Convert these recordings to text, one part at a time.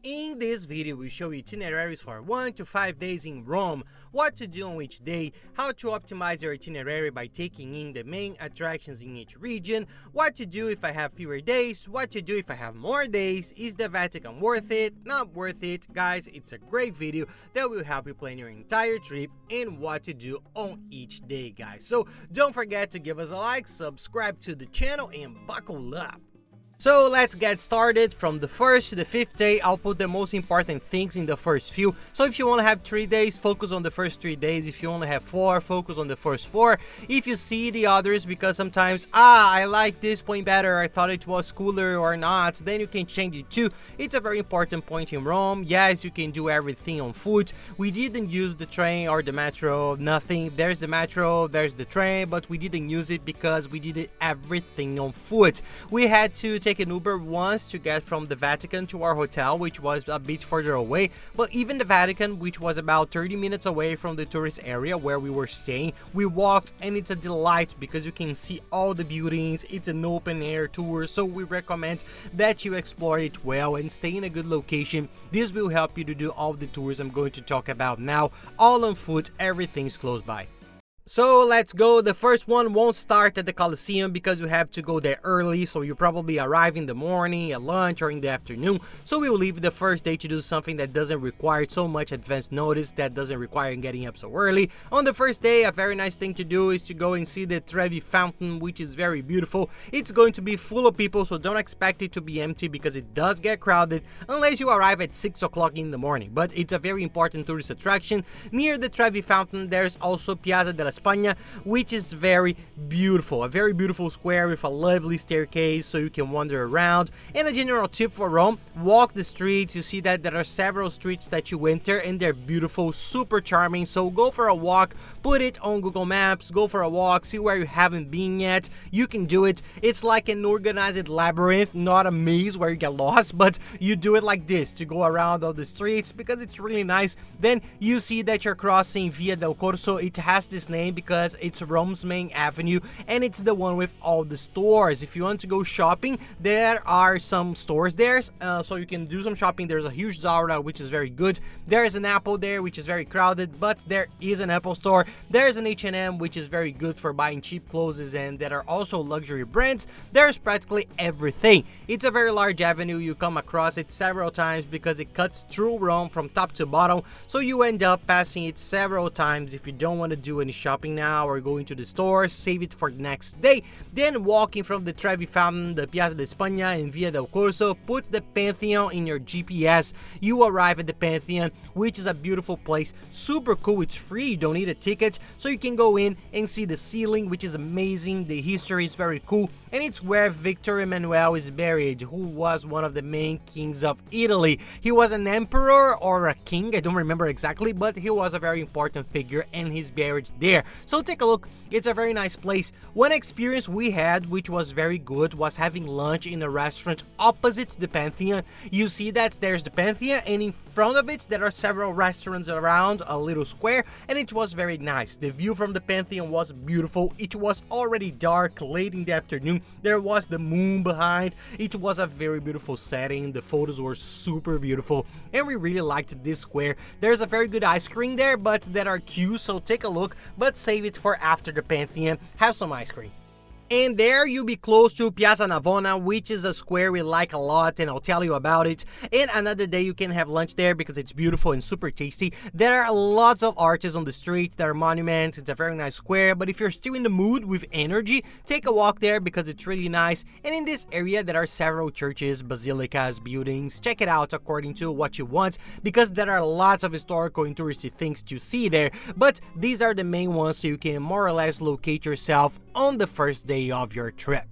In this video, we show you itineraries for 1 to 5 days in Rome, what to do on each day, how to optimize your itinerary by taking in the main attractions in each region, what to do if I have fewer days, what to do if I have more days, is the Vatican worth it, not worth it. Guys, it's a great video that will help you plan your entire trip and what to do on each day, guys. So don't forget to give us a like, subscribe to the channel, and buckle up. So let's get started. From the 1st to the 5th day, I'll put the most important things in the first few. So if you want to have 3 days, focus on the first 3 days. If you only have 4, focus on the first 4. If you see the others, because sometimes, I like this point better, I thought it was cooler or not, then you can change it too. It's a very important point in Rome. Yes, you can do everything on foot. We didn't use the train or the metro, nothing. There's the metro, there's the train, but we didn't use it because we did everything on foot. We had to take an Uber once to get from the Vatican to our hotel, which was a bit further away, but even the Vatican, which was about 30 minutes away from the tourist area where we were staying, we walked, and it's a delight because you can see all the buildings. It's an open air tour, so we recommend that you explore it well and stay in a good location. This will help you to do all the tours I'm going to talk about now, all on foot, everything's close by. So let's go. The first one won't start at the Colosseum because you have to go there early, so you probably arrive in the morning, at lunch, or in the afternoon. So we will leave the first day to do something that doesn't require so much advance notice, that doesn't require getting up so early. On the first day, a very nice thing to do is to go and see the Trevi Fountain, which is very beautiful. It's going to be full of people, so don't expect it to be empty because it does get crowded unless you arrive at 6 o'clock in the morning. But it's a very important tourist attraction. Near the Trevi Fountain, there's also Piazza di Spagna, which is very beautiful, a very beautiful square with a lovely staircase so you can wander around. And a general tip for Rome: walk the streets. You see that there are several streets that you enter and they're beautiful, super charming, so go for a walk, put it on Google Maps, go for a walk, see where you haven't been yet. You can do it. It's like an organized labyrinth, not a maze where you get lost, but you do it like this to go around all the streets because it's really nice. Then you see that you're crossing Via del Corso. It has this name because it's Rome's main avenue and it's the one with all the stores. If you want to go shopping, there are some stores there, so you can do some shopping. There's a huge Zara, which is very good. There's an Apple there, which is very crowded, but there is an Apple store. There's an H&M, which is very good for buying cheap clothes, and there are also luxury brands. There's practically everything. It's a very large avenue. You come across it several times because it cuts through Rome from top to bottom, so you end up passing it several times. If you don't want to do any shopping now or going to the store, save it for the next day. Then walking from the Trevi Fountain, the Piazza di Spagna, and Via del Corso, put the Pantheon in your GPS. You arrive at the Pantheon, which is a beautiful place, super cool. It's free, you don't need a ticket, so you can go in and see the ceiling, which is amazing. The history is very cool, and it's where Victorio Emanuele is buried, who was one of the main kings of Italy. He was an emperor or a king, I don't remember exactly, but he was a very important figure and he's buried there. So take a look, it's a very nice place. One experience we had, which was very good, was having lunch in a restaurant opposite the Pantheon. You see that there's the Pantheon, and in front of it there are several restaurants around a little square, and it was very nice. The view from the Pantheon was beautiful. It was already dark, late in the afternoon. There was the moon behind. It was a very beautiful setting. The photos were super beautiful, and we really liked this square. There's a very good ice cream there, but there are queues, so take a look, but save it for after the Pantheon. Have some ice cream. And there you'll be close to Piazza Navona, which is a square we like a lot, and I'll tell you about it. And another day you can have lunch there because it's beautiful and super tasty. There are lots of arches on the streets, there are monuments, it's a very nice square, but if you're still in the mood with energy, take a walk there because it's really nice. And in this area there are several churches, basilicas, buildings. Check it out according to what you want because there are lots of historical and touristy things to see there, but these are the main ones so you can more or less locate yourself on the first day of your trip.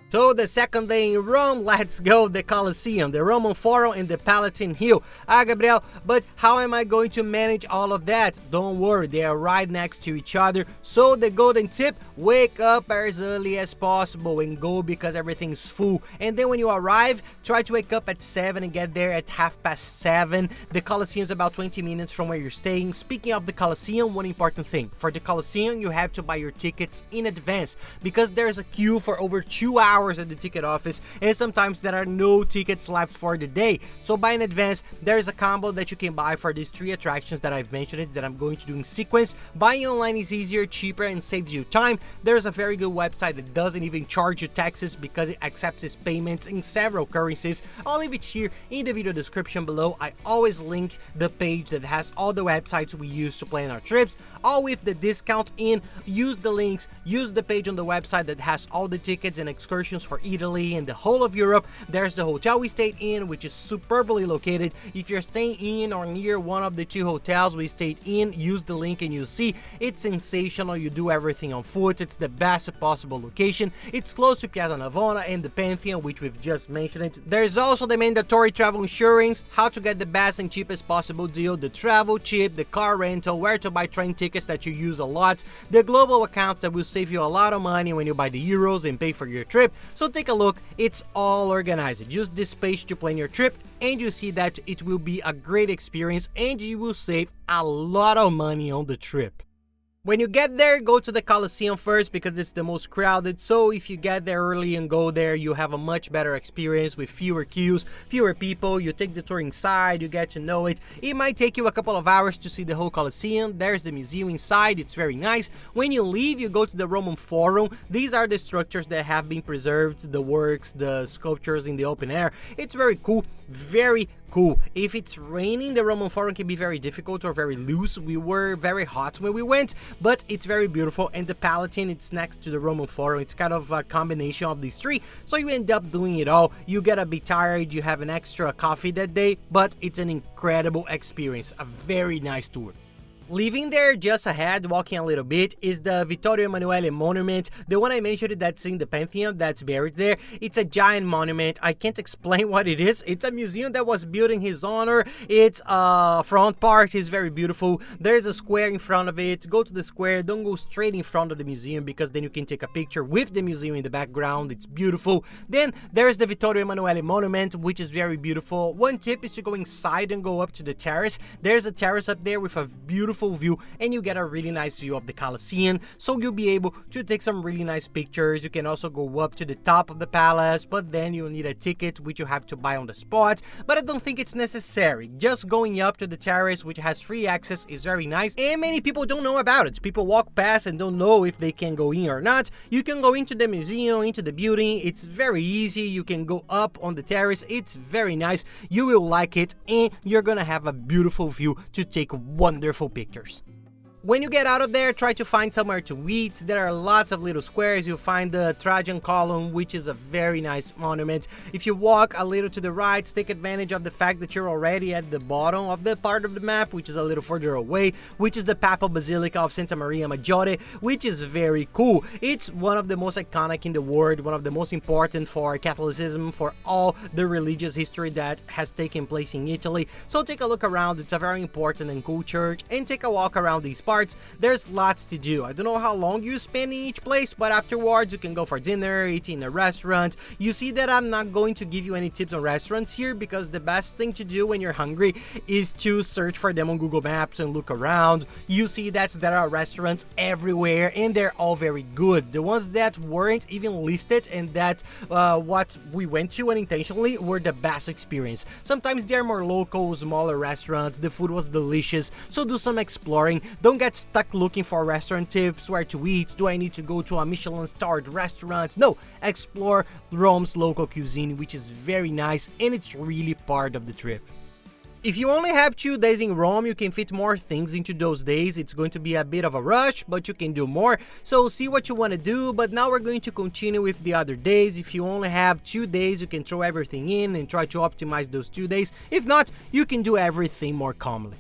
So the second day in Rome, let's go, the Colosseum, the Roman Forum, and the Palatine Hill. Gabriel, but how am I going to manage all of that? Don't worry, they are right next to each other. So the golden tip, wake up as early as possible and go because everything's full. And then when you arrive, try to wake up at 7 and get there at 7:30. The Colosseum is about 20 minutes from where you're staying. Speaking of the Colosseum, one important thing. For the Colosseum, you have to buy your tickets in advance because there's a queue for over 2 hours hours at the ticket office, and sometimes there are no tickets left for the day. So buy in advance. There is a combo that you can buy for these 3 attractions that I've mentioned that I'm going to do in sequence. Buying online is easier, cheaper, and saves you time. There's a very good website that doesn't even charge you taxes because it accepts its payments in several currencies. I'll leave it here in the video description below. I always link the page that has all the websites we use to plan our trips, all with the discount in. Use the links, use the page on the website that has all the tickets and excursions for Italy and the whole of Europe. There's the hotel we stayed in, which is superbly located. If you're staying in or near one of the 2 hotels we stayed in, use the link and you'll see it's sensational. You do everything on foot. It's the best possible location. It's close to Piazza Navona and the Pantheon, which we've just mentioned. There's also the mandatory travel insurance, how to get the best and cheapest possible deal, the travel chip, the car rental, where to buy train tickets that you use a lot, the global accounts that will save you a lot of money when you buy the euros and pay for your trip. So take a look. It's all organized. Use this page to plan your trip and you see that it will be a great experience and you will save a lot of money on the trip. When you get there, go to the Colosseum first because it's the most crowded, so if you get there early and go there, you have a much better experience with fewer queues, fewer people. You take the tour inside, you get to know it. It might take you a couple of hours to see the whole Colosseum. There's the museum inside, it's very nice. When you leave, you go to the Roman Forum. These are the structures that have been preserved, the works, the sculptures in the open air. It's very cool, very cool. If it's raining, the Roman Forum can be very difficult or very loose. We were very hot when we went, but it's very beautiful. And the Palatine, it's next to the Roman Forum. It's kind of a combination of these 3, so you end up doing it all. You get a bit tired, you have an extra coffee that day, but it's an incredible experience, a very nice tour. Leaving there, just ahead, walking a little bit, is the Vittorio Emanuele monument, the one I mentioned that's in the Pantheon, that's buried there. It's a giant monument. I can't explain what it is. It's a museum that was built in his honor. Its front part is very beautiful. There's a square in front of it. Go to the square, don't go straight in front of the museum because then you can take a picture with the museum in the background. It's beautiful. Then there's the Vittorio Emanuele monument, which is very beautiful. One tip is to go inside and go up to the terrace. There's a terrace up there with a beautiful view and you get a really nice view of the Colosseum, so you'll be able to take some really nice pictures. You can also go up to the top of the palace, but then you'll need a ticket which you have to buy on the spot, but I don't think it's necessary. Just going up to the terrace, which has free access, is very nice and many people don't know about it. People walk past and don't know if they can go in or not. You can go into the museum, into the building. It's very easy. You can go up on the terrace. It's very nice. You will like it and you're gonna have a beautiful view to take wonderful pictures. When you get out of there, try to find somewhere to eat. There are lots of little squares. You'll find the Trajan column, which is a very nice monument. If you walk a little to the right, take advantage of the fact that you're already at the bottom of the part of the map, which is a little further away, which is the Papal Basilica of Santa Maria Maggiore, which is very cool. It's one of the most iconic in the world, one of the most important for Catholicism, for all the religious history that has taken place in Italy. So take a look around. It's a very important and cool church, and take a walk around these parts. There's lots to do. I don't know how long you spend in each place, but afterwards you can go for dinner, eat in a restaurant. You see that I'm not going to give you any tips on restaurants here because the best thing to do when you're hungry is to search for them on Google Maps and look around. You see that there are restaurants everywhere and they're all very good. The ones that weren't even listed and that what we went to unintentionally were the best experience. Sometimes they're more local, smaller restaurants. The food was delicious, so do some exploring. Don't get stuck looking for restaurant tips, where to eat, do I need to go to a Michelin-starred restaurant? No, explore Rome's local cuisine, which is very nice and it's really part of the trip. If you only have 2 days in Rome, you can fit more things into those days. It's going to be a bit of a rush, but you can do more. So see what you want to do, but now we're going to continue with the other days. If you only have 2 days, you can throw everything in and try to optimize those 2 days. If not, you can do everything more calmly.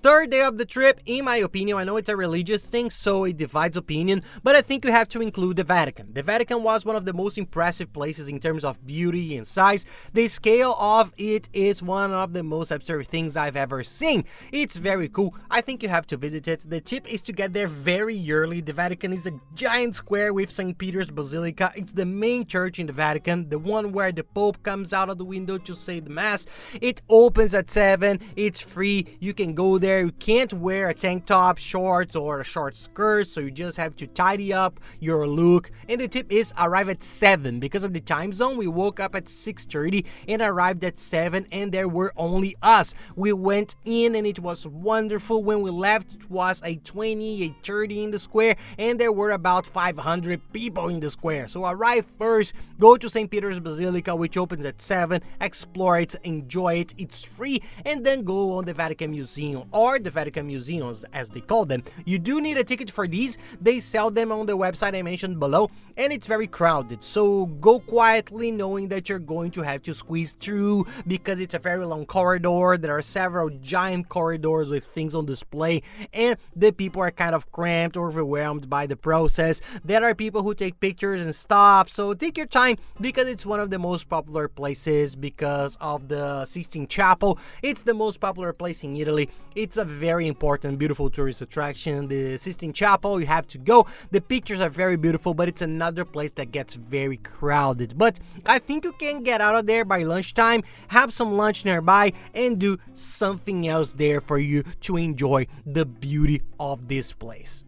Third day of the trip, in my opinion, I know it's a religious thing, so it divides opinion, but I think you have to include the Vatican. The Vatican was one of the most impressive places in terms of beauty and size. The scale of it is one of the most absurd things I've ever seen. It's very cool. I think you have to visit it. The tip is to get there very early. The Vatican is a giant square with St. Peter's Basilica. It's the main church in the Vatican, the one where the Pope comes out of the window to say the Mass. It opens at 7. It's free. You can go there. there, you can't wear a tank top, shorts, or a short skirt, so you just have to tidy up your look. And the tip is arrive at 7. Because of the time zone, we woke up at 6:30 and arrived at 7, and there were only us. We went in and it was wonderful. When we left, it was a 20, a 30 in the square, and there were about 500 people in the square. So arrive first, go to St. Peter's Basilica, which opens at 7, explore it, enjoy it, it's free, and then go on the Vatican Museum, or the Vatican Museums as they call them. You do need a ticket for these. They sell them on the website I mentioned below, and it's very crowded, so go quietly knowing that you're going to have to squeeze through because it's a very long corridor. There are several giant corridors with things on display, and the people are kind of cramped, overwhelmed by the process. There are people who take pictures and stop, so take your time because it's one of the most popular places because of the Sistine Chapel. It's the most popular place in Italy. It's a very important, beautiful tourist attraction. The Sistine Chapel, you have to go. The pictures are very beautiful, but it's another place that gets very crowded. But I think you can get out of there by lunchtime, have some lunch nearby, and do something else there for you to enjoy the beauty of this place.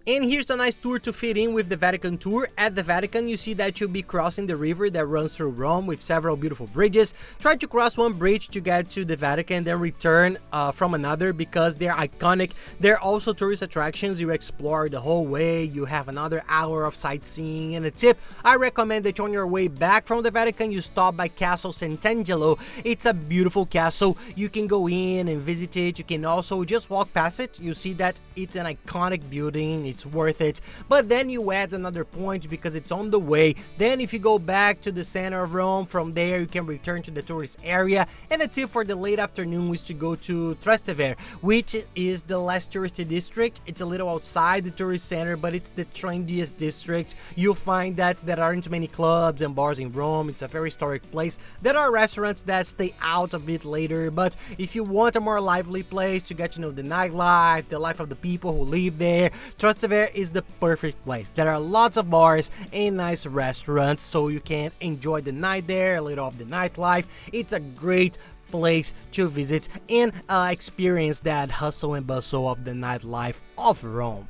And here's a nice tour to fit in with the Vatican tour. At the Vatican, you see that you'll be crossing the river that runs through Rome with several beautiful bridges. Try to cross one bridge to get to the Vatican, then return from another because they're iconic. They're also tourist attractions. You explore the whole way. You have another hour of sightseeing. And a tip, I recommend that on your way back from the Vatican, you stop by Castel Sant'Angelo. It's a beautiful castle. You can go in and visit it. You can also just walk past it. You see that it's an iconic building. It's worth it, but then you add another point because it's on the way. Then if you go back to the center of Rome, from there you can return to the tourist area. And a tip for the late afternoon is to go to Trastevere, which is the less touristy district. It's a little outside the tourist center, but it's the trendiest district. You'll find that there aren't many clubs and bars in Rome. It's a very historic place. There are restaurants that stay out a bit later, but if you want a more lively place to get to know the nightlife, the life of the people who live there, Trastevere is the perfect place. There are lots of bars and nice restaurants, so you can enjoy the night there, a little of the nightlife. It's a great place to visit and experience that hustle and bustle of the nightlife of Rome.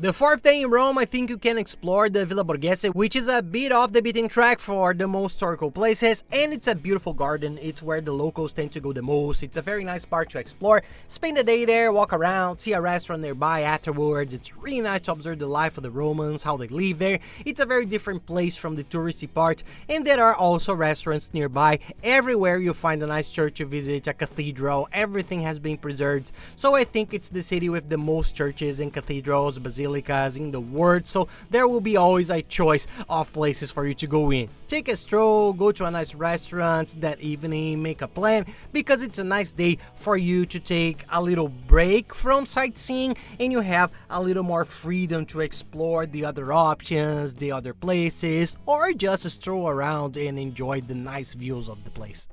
The fourth day in Rome, I think you can explore the Villa Borghese, which is a bit off the beaten track for the most historical places, and it's a beautiful garden. It's where the locals tend to go the most. It's a very nice part to explore. Spend a day there, walk around, see a restaurant nearby afterwards. It's really nice to observe the life of the Romans, how they live there. It's a very different place from the touristy part, and there are also restaurants nearby. Everywhere you'll find a nice church to visit, a cathedral. Everything has been preserved, so I think it's the city with the most churches and cathedrals, basilicas in the world, so there will be always a choice of places for you to go in. Take a stroll, go to a nice restaurant that evening, make a plan, because it's a nice day for you to take a little break from sightseeing and you have a little more freedom to explore the other options, the other places, or just stroll around and enjoy the nice views of the place.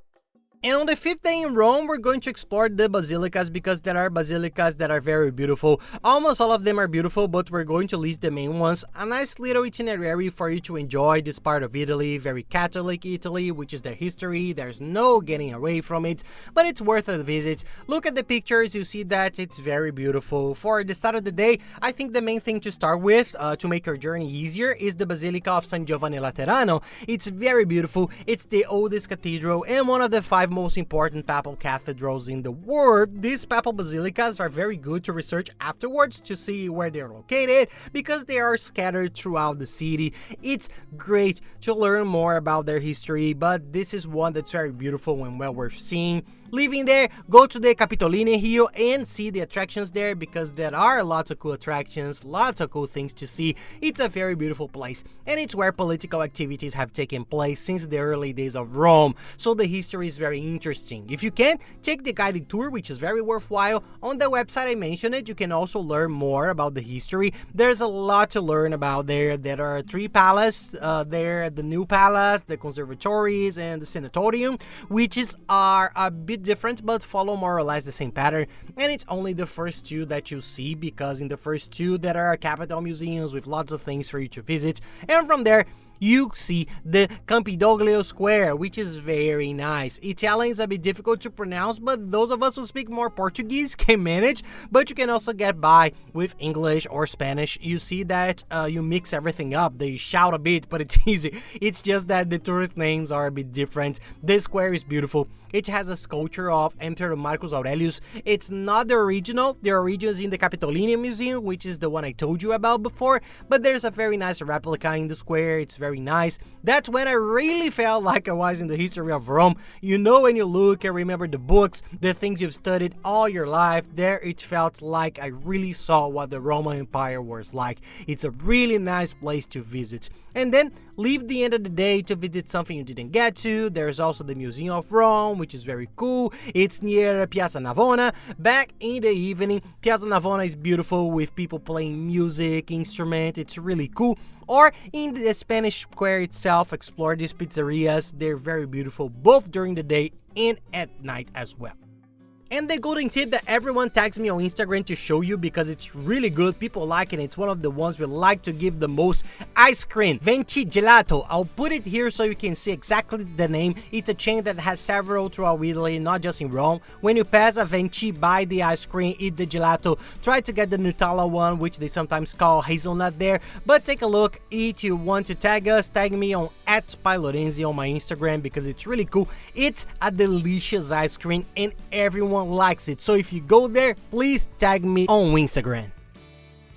And on the fifth day in Rome, we're going to explore the basilicas because there are basilicas that are very beautiful. Almost all of them are beautiful, but we're going to list the main ones. A nice little itinerary for you to enjoy this part of Italy, very Catholic Italy, which is their history. There's no getting away from it, but it's worth a visit. Look at the pictures, you see that it's very beautiful. For the start of the day, I think the main thing to start with to make your journey easier is the Basilica of San Giovanni Laterano. It's very beautiful. It's the oldest cathedral and one of the 5 most important papal cathedrals in the world. These papal basilicas are very good to research afterwards to see where they're located because they are scattered throughout the city. It's great to learn more about their history, but this is one that's very beautiful and well worth seeing. Leaving there, go to the Capitoline Hill and see the attractions there because there are lots of cool attractions, lots of cool things to see. It's a very beautiful place and it's where political activities have taken place since the early days of Rome, so the history is very interesting. If you can, take the guided tour, which is very worthwhile. On the website I mentioned it, you can also learn more about the history. There's a lot to learn about there. There are 3 palaces there, the new palace, the conservatories, and the sanatorium, which are a bit different but follow more or less the same pattern, and it's only the first 2 that you see because in the first 2 there are capital museums with lots of things for you to visit, and from there you see the Campidoglio Square, which is very nice. Italian is a bit difficult to pronounce, but those of us who speak more Portuguese can manage, but you can also get by with English or Spanish. You see that you mix everything up. They shout a bit, but it's easy. It's just that the tourist names are a bit different. The square is beautiful. It has a sculpture of Emperor Marcus Aurelius. It's not the original. The original is in the Capitoline Museum, which is the one I told you about before, but there's a very nice replica in the square. It's very nice. That's when I really felt like I was in the history of Rome. You know, when you look and remember the books, the things you've studied all your life, there it felt like I really saw what the Roman Empire was like. It's a really nice place to visit. And then leave the end of the day to visit something you didn't get to. There's also the Museum of Rome, which is very cool. It's near Piazza Navona. Back in the evening, Piazza Navona is beautiful with people playing music, instrument. It's really cool. Or in the Spanish Square itself, explore these pizzerias. They're very beautiful both during the day and at night as well. And the golden tip that everyone tags me on Instagram to show you because it's really good, people like it, it's one of the ones we like to give the most: ice cream, Venchi Gelato. I'll put it here so you can see exactly the name. It's a chain that has several throughout Italy, not just in Rome. When you pass a Venchi, buy the ice cream, eat the gelato. Try to get the Nutella one, which they sometimes call hazelnut there, but take a look. If you want to tag us, tag me on @PyLorenzi on my Instagram because it's really cool. It's a delicious ice cream and everyone likes it, so if you go there, please tag me on Instagram.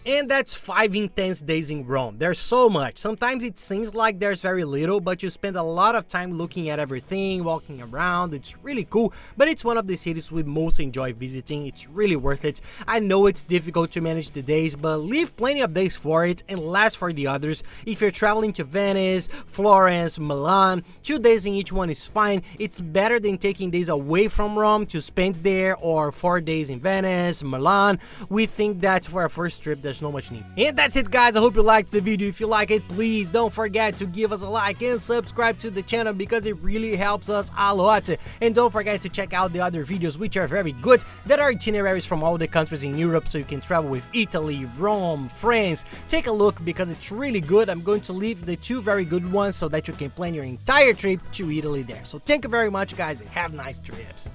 And that's 5 intense days in Rome. There's so much. Sometimes it seems like there's very little, but you spend a lot of time looking at everything, walking around. It's really cool, but it's one of the cities we most enjoy visiting. It's really worth it. I know it's difficult to manage the days, but leave plenty of days for it and less for the others. If you're traveling to Venice, Florence, Milan, 2 days in each one is fine. It's better than taking days away from Rome to spend there, or 4 days in Venice, Milan. We think that for our first trip, there's no much need. And that's it, guys. I hope you liked the video. If you like it, please don't forget to give us a like and subscribe to the channel because it really helps us a lot. And don't forget to check out the other videos, which are very good. There are itineraries from all the countries in Europe, so you can travel with Italy, Rome, France. Take a look because it's really good. I'm going to leave the 2 very good ones so that you can plan your entire trip to Italy there. So thank you very much, guys, and have nice trips.